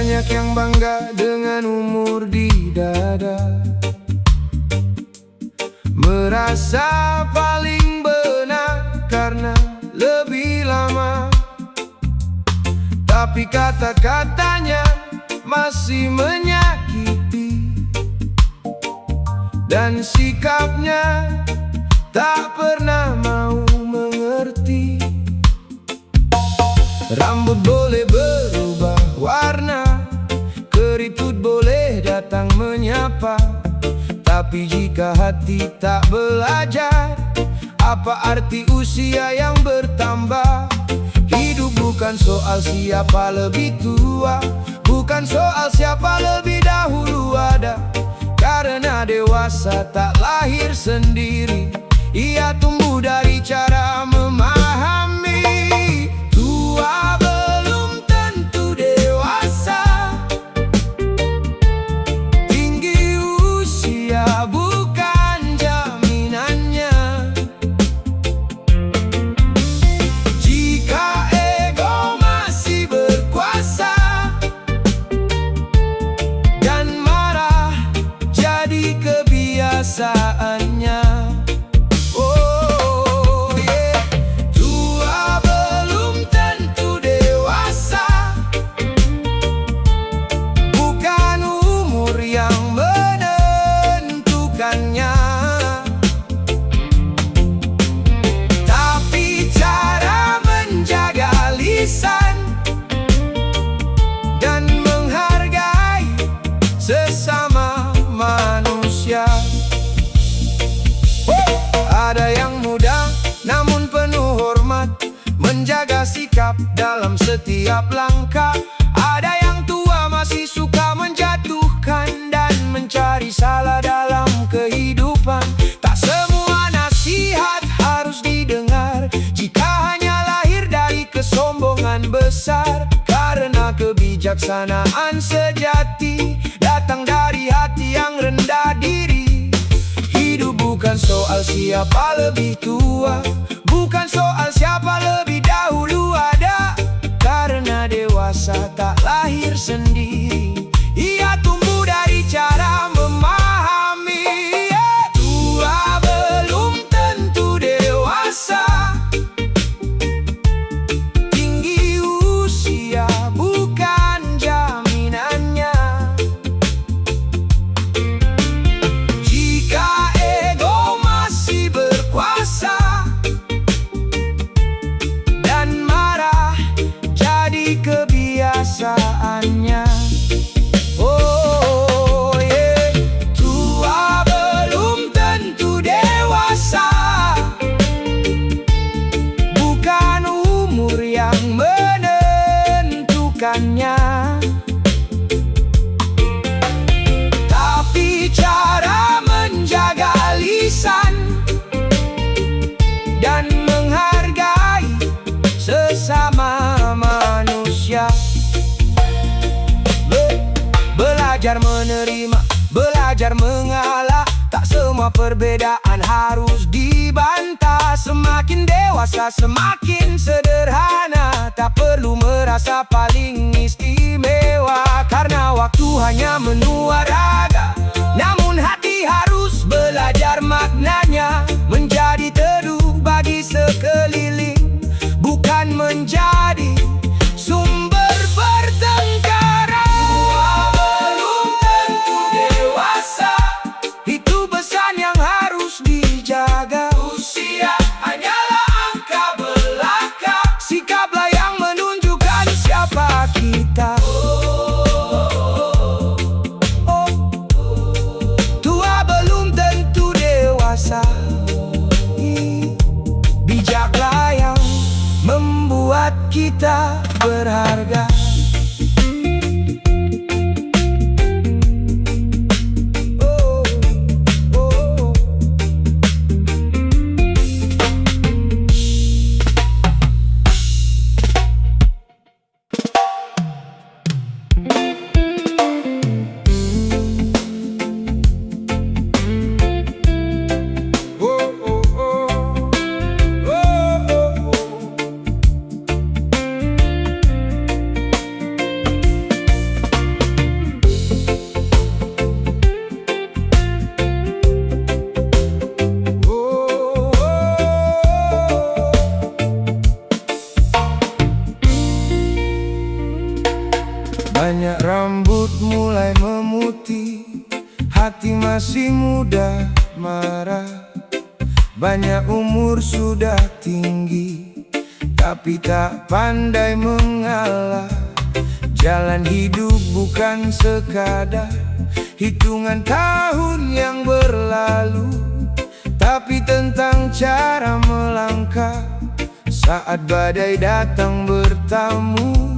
Banyak yang bangga dengan umur di dada, merasa paling benar karena lebih lama. Tapi kata-katanya masih menyakiti, dan sikapnya tak pernah mau mengerti. Rambut boleh berubah warna, keriput boleh datang menyapa, tapi jika hati tak belajar, apa arti usia yang bertambah? Hidup bukan soal siapa lebih tua, bukan soal siapa lebih dahulu ada. Karena dewasa tak lahir sendiri, ia tumbuh dari cara memahami. Tua belum tentu dewasa, tinggi usia bukan jaminannya. Jika ego masih berkuasa dan marah jadi kebiasaannya, tapi cara menjaga lisan dan menghargai sesama manusia. Ada yang muda namun penuh hormat, menjaga sikap dalam setiap langkah. Ada yang tua masih suka menjatuhkan dan mencari salah dalam kehidupan. Tak semua nasihat harus didengar jika hanya lahir dari kesombongan besar, karena kebijaksanaan sejati datang dari hati yang rendah diri. Hidup bukan soal siapa lebih tua, bukan soal siapa lebih dahulu ada. Karena dewasa tak lahir sendiri, ia tumbuh dari cara memahami. Tua belum tentu dewasa, tinggi usia bukan jaminannya. Jika ego masih berkuasa dan marah jadi kebiasaannya. Tua belum tentu dewasa, bukan umur yang menentukannya, tapi cara menjaga lisan dan menghargai sesama manusia. Belajar menerima, belajar mengalah, tak semua perbedaan harus dibantah. Semakin dewasa semakin sederhana, tak perlu merasa paling istimewa. Karena waktu hanya menua raga, namun hati harus belajar maknanya. Menjadi teduh bagi sekeliling, bukan menjadi sumber pertengkaran. Tua belum tentu dewasa, itu pesan yang harus dijaga. Usia hanyalah angka belaka, sikaplah yang menunjukkan siapa kita. Banyak rambut mulai memutih, hati masih muda marah. Banyak umur sudah tinggi, tapi tak pandai mengalah. Jalan hidup bukan sekadar hitungan tahun yang berlalu, tapi tentang cara melangkah saat badai datang bertamu.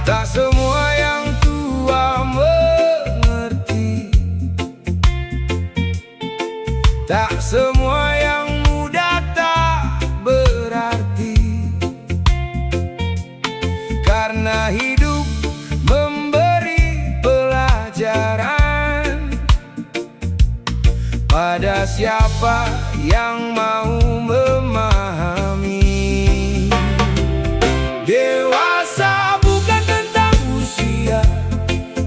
Tak semua yang tua mengerti, tak semua yang muda tak berarti. Karena hidup memberi pelajaran pada siapa yang mau memahami. Dewasa bukan tentang usia,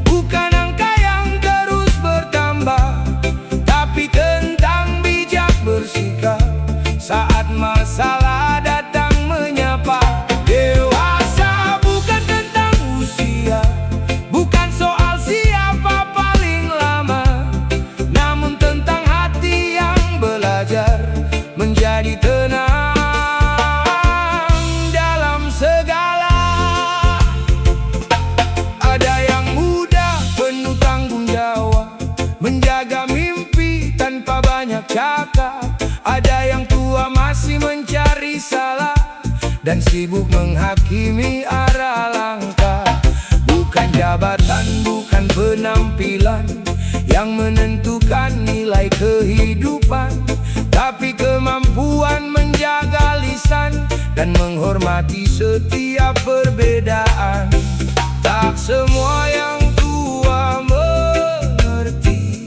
bukan angka yang terus bertambah, tapi tentang bijak bersikap saat masalah datang menyapa. Dewasa bukan tentang usia, bukan soal siapa paling lama, namun tentang hati yang belajar menjadi tenang dalam segala. Ada yang muda penuh tanggung jawab, menjaga mimpi tanpa banyak cakap. Ada yang tua masih mencari salah dan sibuk menghakimi arah langkah. Bukan jabatan, bukan penampilan yang menentukan nilai kehidupan, tapi kemampuan menjaga lisan dan menghormati setiap perbedaan. Tak semua yang tua mengerti,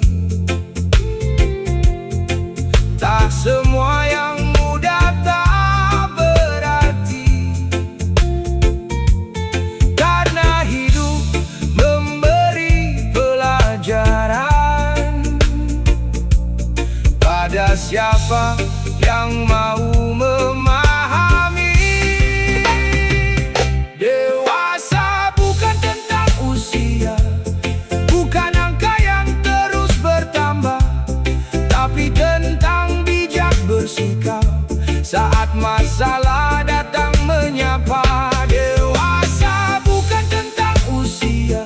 tak semua yang muda tak berarti. Karena hidup memberi pelajaran pada siapa yang mau memahami. Dewasa bukan tentang usia, bukan angka yang terus bertambah, tapi tentang bijak bersikap saat masalah datang menyapa. Dewasa bukan tentang usia,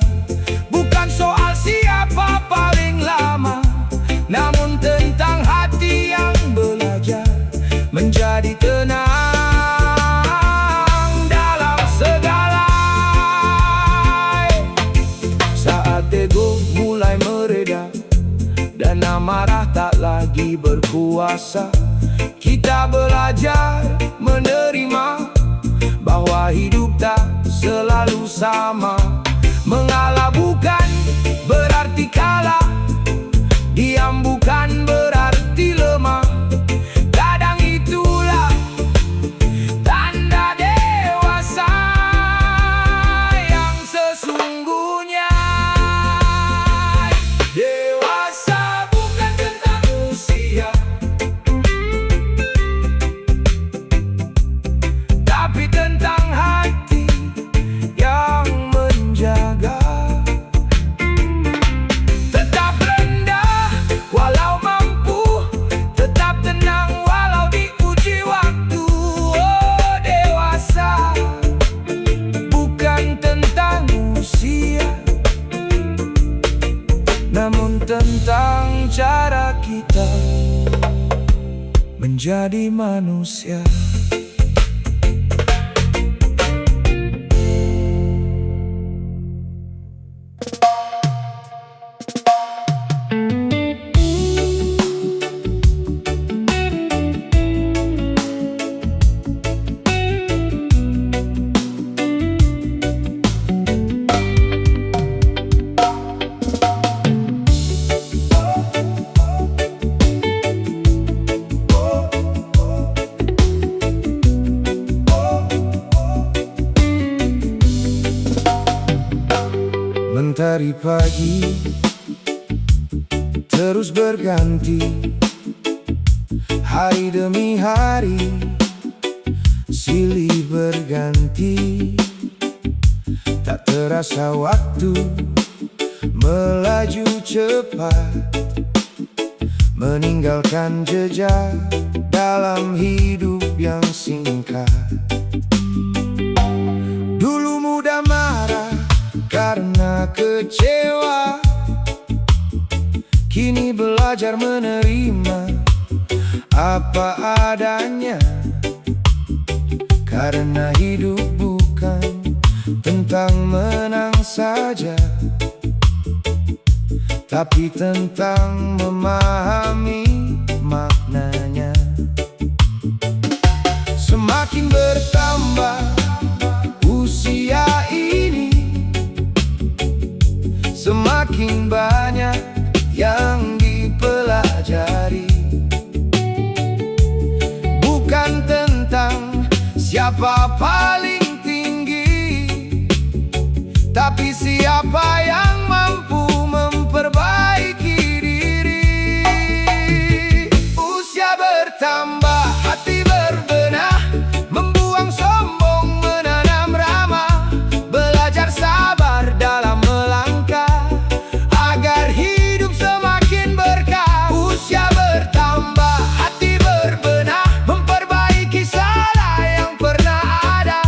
bukan soal siapa paling lama, namun tentang hati yang belajar menjadi tenang dalam segala. Saat ego mulai mereda dan amarah tak lagi berkuasa, kita belajar menerima bahwa hidup tak selalu sama. Mengalah bukan berarti kalah, diam bukan berarti lemah. Kadang itulah tanda dewasa yang sesungguhnya. Dewasa bukan tentang usia, tapi tentang hati yang menjaga. Tetap rendah walau mampu, tetap tenang walau diuji waktu. Oh, dewasa bukan tentang usia, namun tentang cara kita menjadi manusia. Mentari pagi terus berganti, hari demi hari silih berganti. Tak terasa waktu melaju cepat, meninggalkan jejak dalam hidup yang singkat. Dulu mudah marah karena kecewa, kini belajar menerima apa adanya. Karena hidup bukan tentang menang saja, tapi tentang memahami maknanya. Semakin bertambah usia ini, semakin banyak yang dipelajari. Bukan tentang siapa paling tinggi, tapi siapa yang mampu memperbaiki diri. Usia bertambah, hati berbenah, membuang sombong, menanam ramah, belajar sabar dalam melangkah, agar hidup semakin berkah. Usia bertambah, hati berbenah, memperbaiki salah yang pernah ada.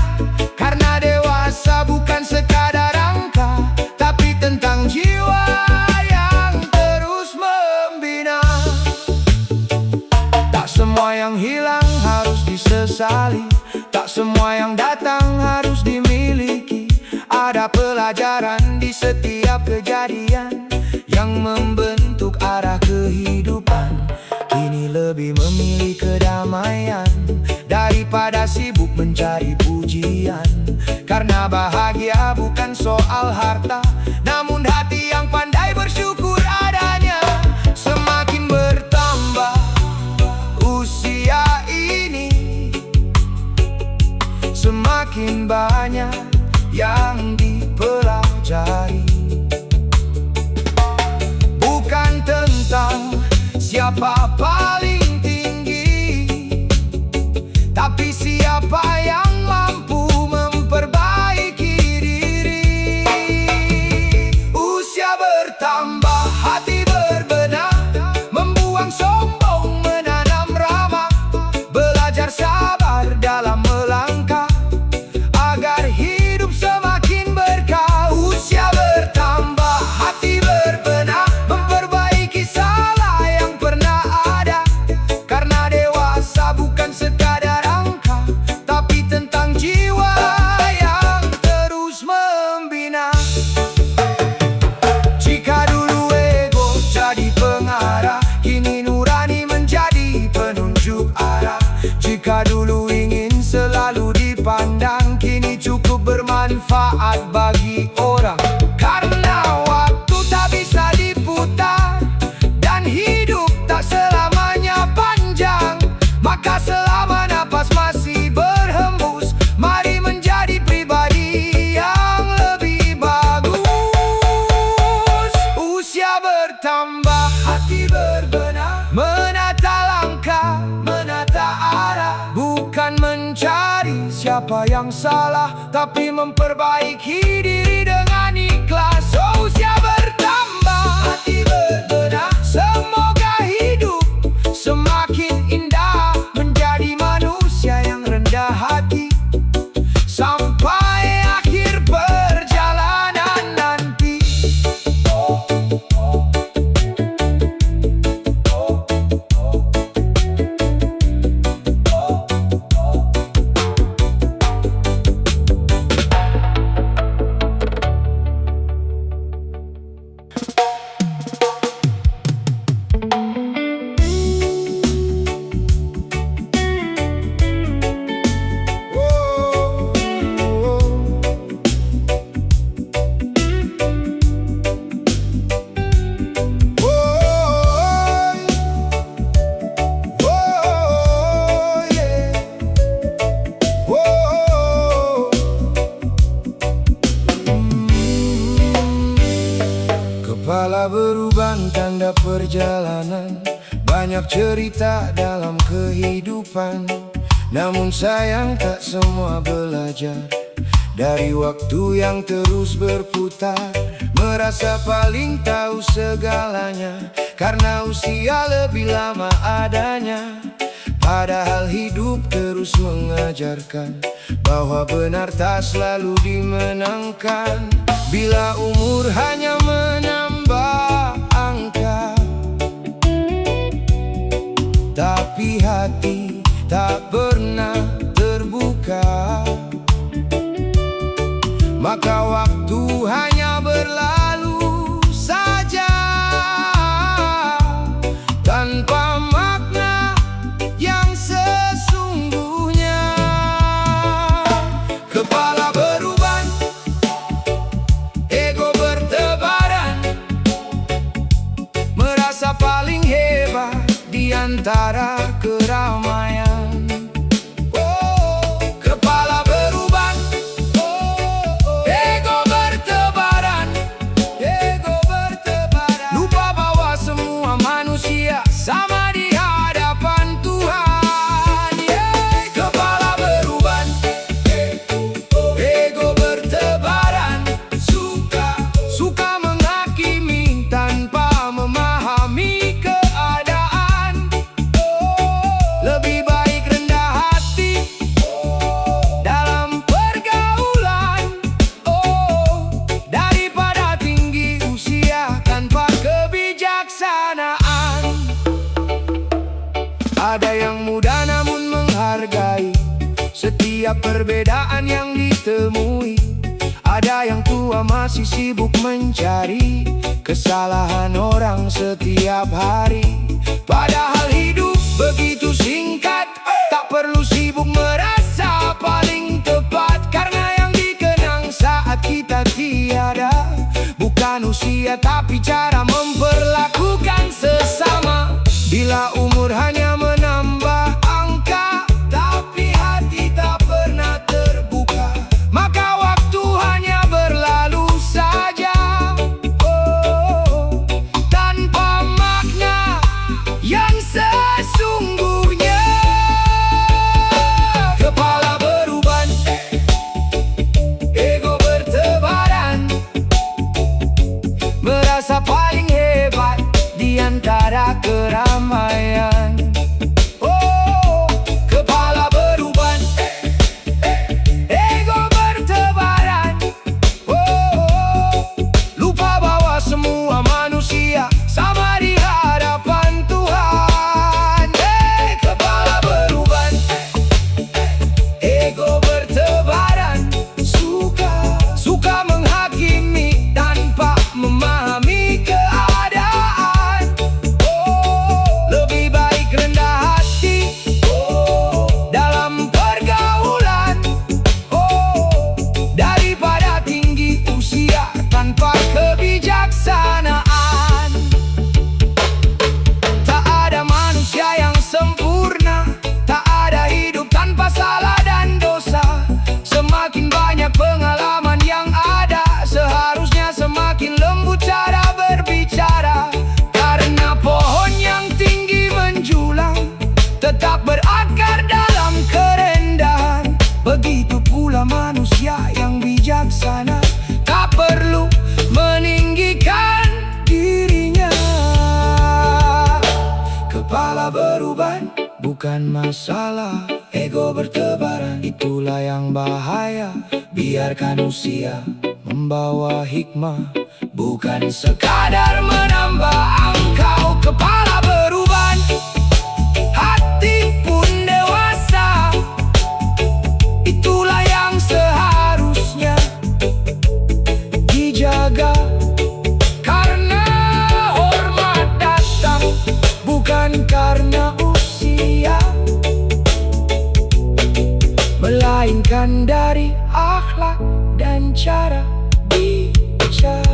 Karena dewasa bukan sekadar angka, tapi tentang jiwa yang terus membina. Tak semua yang hilang harus disesali, tak semua yang datang harus dimiliki. Ada pelajaran di setiap kejadian yang membentuk arah kehidupan. Kini lebih memilih kedamaian daripada sibuk mencari pujian. Karena bahagia bukan soal harta, namun hati yang pandai bersyukur adanya. Semakin bertambah usia ini, semakin banyak yang dipelajari. Bukan tentang siapa paling tinggi, tapi siapa yang mampu memperbaiki diri. Usia bertambah, hati berbenah, membuang sombong, menanam ramah, belajar sabar dalam melangkah, agar hidup semakin berkah. Usia bertambah, hati berbenah, memperbaiki salah yang pernah ada. Karena dewasa bukan sekadar angka, tapi tentang jiwa yang terus membina. Jika dulu ego jadi pengarah, kini nurani menjadi penunjuk arah. Jika dulu ingin selalu dipandang, kini cukup bermanfaat bagi orang. Karena waktu tak bisa diputar, dan hidup tak selamanya panjang, maka selama napas masih berhembus, mari menjadi pribadi yang lebih bagus. Usia bertambah, hati berbenah, menata langkah, menata arah. Bukan mencari siapa yang salah, tapi memperbaiki diri dengan ikhlas. Usia bertambah, hati berbenah, semoga hidup semakin indah, menjadi manusia yang rendah hati, sampai akhir perjalanan nanti. Kepala beruban tanda perjalanan, banyak cerita dalam kehidupan. Namun sayang tak semua belajar Dari waktu yang terus berputar, merasa paling tahu segalanya, karena usia lebih lama adanya. Padahal hidup terus mengajarkan bahwa benar tak selalu dimenangkan. Bila umur hanya menambah angka, tapi hati tak pernah terbuka, maka waktu hanya berlalu saja tanpa makna yang sesungguhnya. Kepala beruban, ego bertebaran, merasa paling hebat di antara keramaian. Sama di hadapan Tuhan. Kepala beruban, ego bertebaran, suka menghakimi tanpa memahami keadaan. Lebih baik rendah hati dalam pergaulan, daripada tinggi usia tanpa kebijaksanaan. Ada yang muda namun menghargai setiap perbedaan yang ditemui. Ada yang tua masih sibuk mencari kesalahan orang setiap hari. Padahal hidup begitu singkat, tak perlu sibuk merasa paling tepat, karena yang dikenang saat kita tiada bukan usia tapi cara memperlakukan sesama. Bila umur hanya menambah angka, tapi hati tak pernah terbuka, maka waktu hanya berlalu saja, tanpa makna yang sesungguhnya. Kepala beruban, ego bertebaran, merasa paling hebat di antara keramaian. Kepala beruban, ego bertebaran, lupa bahwa semua manusia sama di hadapan Tuhan. Kepala beruban, ego bertebaran, suka menghakimi tanpa memahami keadaan. Lebih baik rendah hati dalam pergaulan, daripada tinggi usia tanpa kebijaksanaan. Tak ada manusia yang sempurna, tak ada hidup tanpa salah dan dosa. Semakin banyak pengalaman yang ada, seharusnya semakin lembut cara berbicara. Karena pohon yang tinggi menjulang tetap berakar dalam kerendahan, begitu pula manusia yang bijaksana tak perlu meninggikan dirinya. Kepala beruban bukan masalah, ego bertebaran itulah yang bahaya. Biarkan usia membawa hikmah, bukan sekadar menambah angka. Kepala beruban, hati pun dewasa, itulah yang seharusnya dijaga. Karena hormat datang bukan karena usia, melainkan dari akhlak dan cara bicara.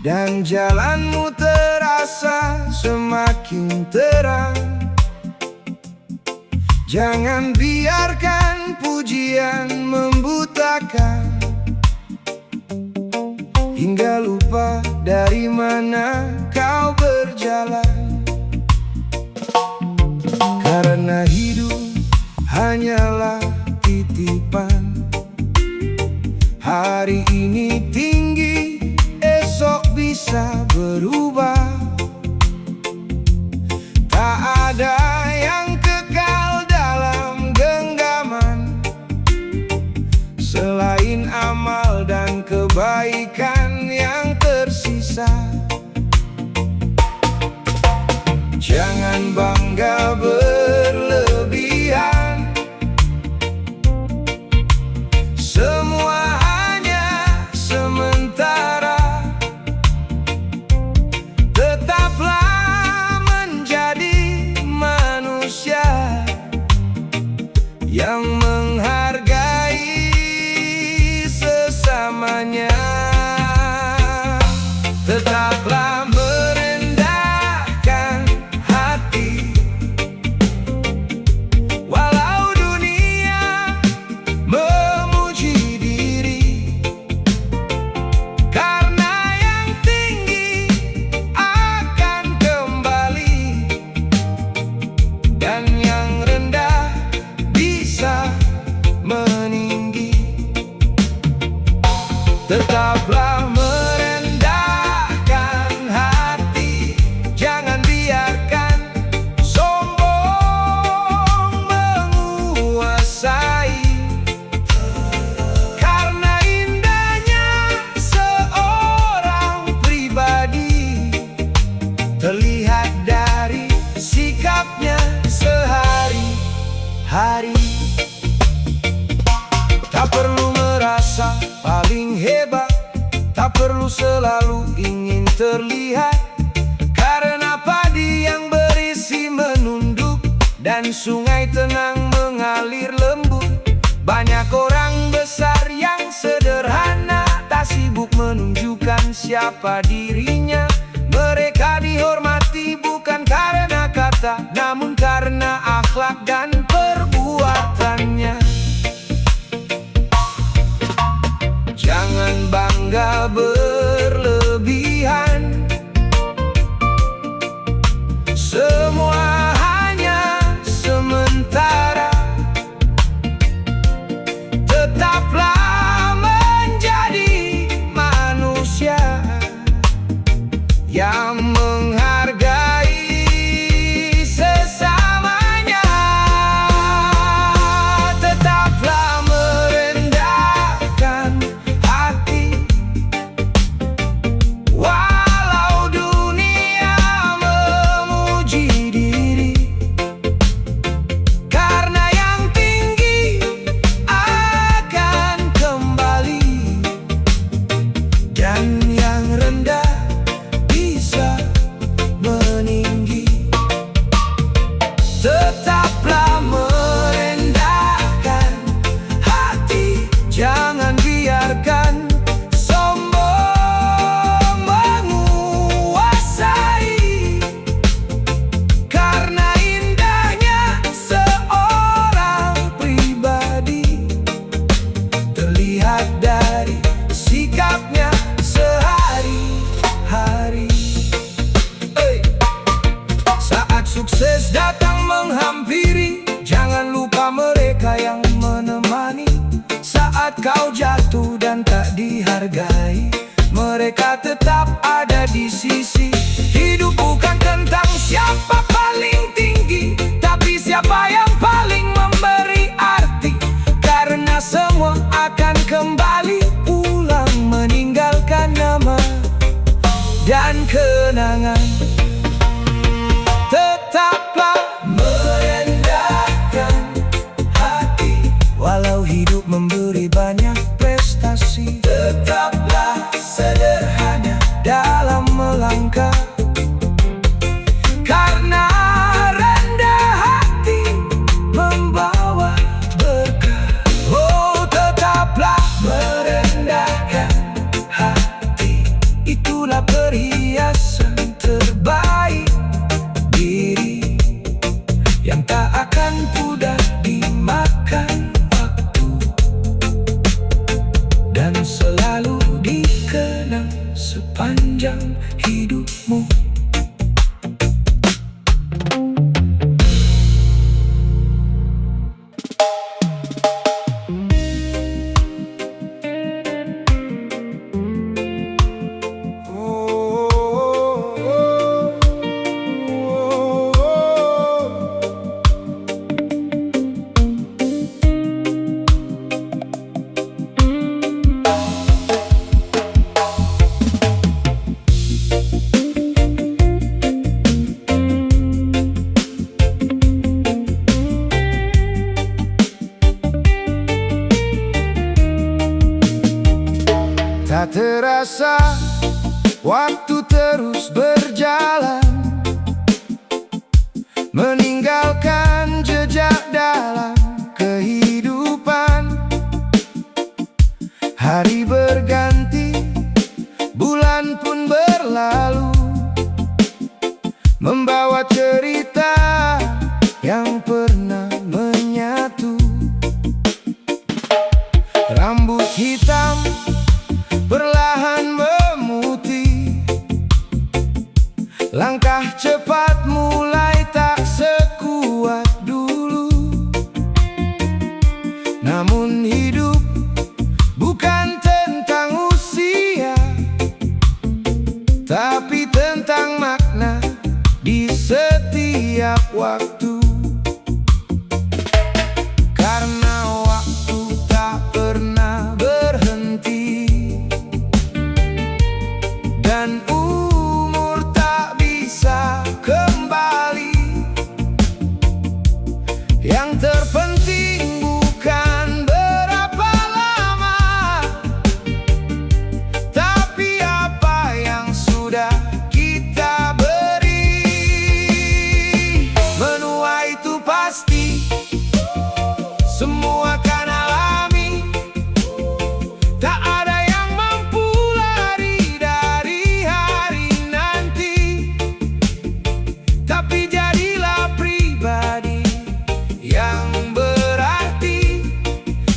dan jalanmu terasa semakin terang. Jangan biarkan pujian membutakan, hingga lupa dari mana kau berjalan. Karena hidup hanyalah titipan. Hari ini tinggi, esok bisa berubah. Tak ada yang kekal dalam genggaman selain amal dan kebaikan yang tersisa. Jangan bangga berlebihan, semua hanya sementara. Tetaplah menjadi manusia yang menghargai sesamanya. Tetaplah merendahkan hati, walau dunia memuji diri. Karena yang tinggi akan kembali, dan yang rendah bisa meninggi. Tetaplah merendahkan hati, jangan biarkan sombong menguasai. Karena indahnya seorang pribadi terlihat dari sikapnya sehari-hari. Tak perlu merasa paling hebat, tak perlu selalu ingin terlihat. Karena padi yang berisi menunduk dan sungai tenang mengalir lembut. Banyak orang besar yang sederhana, tak sibuk menunjukkan siapa dirinya. Mereka dihormati bukan karena kata, namun karena akhlak dan perbuatannya. Jangan bangga berlebihan, semua hanya sementara. Tetaplah menjadi manusia yang menghargai sesamanya. Tetaplah merendahkan hati, walau dunia memuji diri. Karena yang tinggi akan kembali, dan yang rendah bisa meninggi. Tetaplah merendahkan hati, jangan biarkan sombong menguasai. Karena indahnya seorang pribadi terlihat dari sikapnya sehari-hari. Saat sukses datang menghampiri, jangan lupa mereka yang menemani. Saat kau jatuh dan tak dihargai, mereka tetap ada di sisi. Hidup bukan tentang siapa paling tinggi, tapi siapa yang paling memberi arti. Karena semua akan kembali pulang, meninggalkan nama dan kenangan. Tetaplah merendahkan hati, walau hidup memberi banyak prestasi. Tetaplah sederhana dalam melangkah, karena rendah hati membawa berkah. Oh, tetaplah merendahkan hati, itulah Tak terasa waktu terus berjalan, meninggalkan jejak dalam kehidupan. Hari berganti, bulan pun berlalu, membawa cerita yang pernah menyatu. Rambut hitam perlahan memutih, langkah cepat mulai tak sekuat dulu. Namun hidup bukan tentang usia, tapi tentang makna di setiap waktu. Karena waktu tak pernah berhenti, dan umur tak bisa kembali. Yang terpenting bukan berapa lama, tapi apa yang sudah kita beri. Menua itu pasti, semua kan alami. Tak ada yang mampu lari dari hari nanti. Tapi jadilah pribadi yang berarti,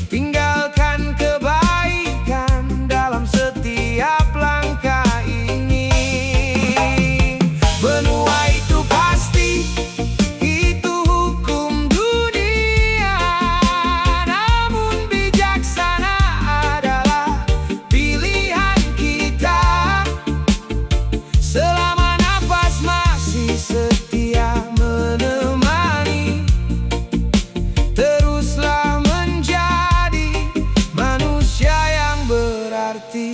tinggalkan kebaikan dalam setiap langkah ini. Benua itu pasti, itu hukum dunia. Namun bijaksana adalah pilihan kita. Selama nafas masih setia menemani, teruslah menjadi manusia yang berarti.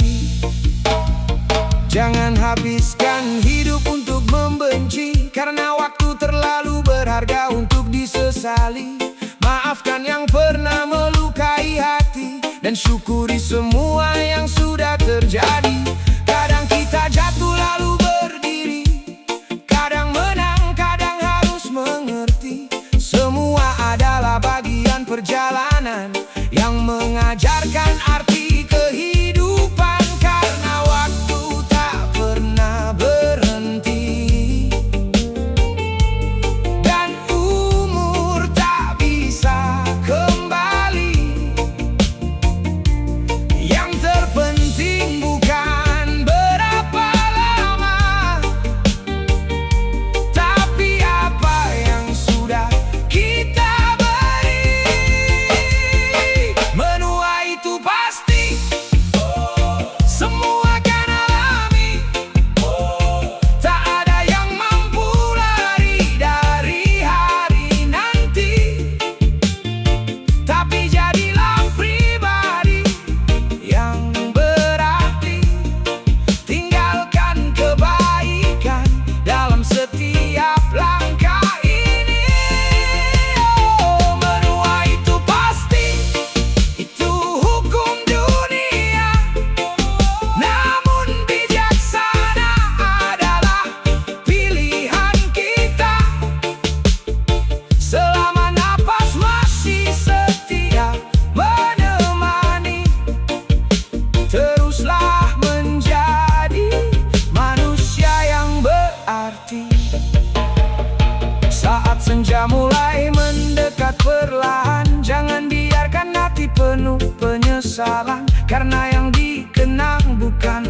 Jangan habiskan hidup untuk membenci, karena waktu terlalu berharga untuk disesali. Maafkan yang pernah melukai hati, dan syukuri semua yang sudah terjadi. Kadang kita jatuh lalu berdiri, kadang menang, kadang harus mengerti. Semua adalah bagian perjalanan yang mengajarkan arti kehidupan. Karena waktu tak pernah berhenti, dan umur tak bisa kembali. Yang terpenting bukan berapa lama, tapi apa yang sudah kita beri. Menua itu pasti, semua kan alami. Tak ada yang mampu lari dari hari nanti. Tapi jadilah pribadi yang berarti, tinggalkan kebaikan dalam setiap langkah ini. Oh, menua itu pasti, itu hukum dunia. Namun bijaksana adalah pilihan kita. Selama napas masih setia menemani, teruslah menjadi manusia yang berarti. Saat senja mulai mendekat perlahan, jangan biarkan hati penuh penyesalan. Karena yang dikenang bukan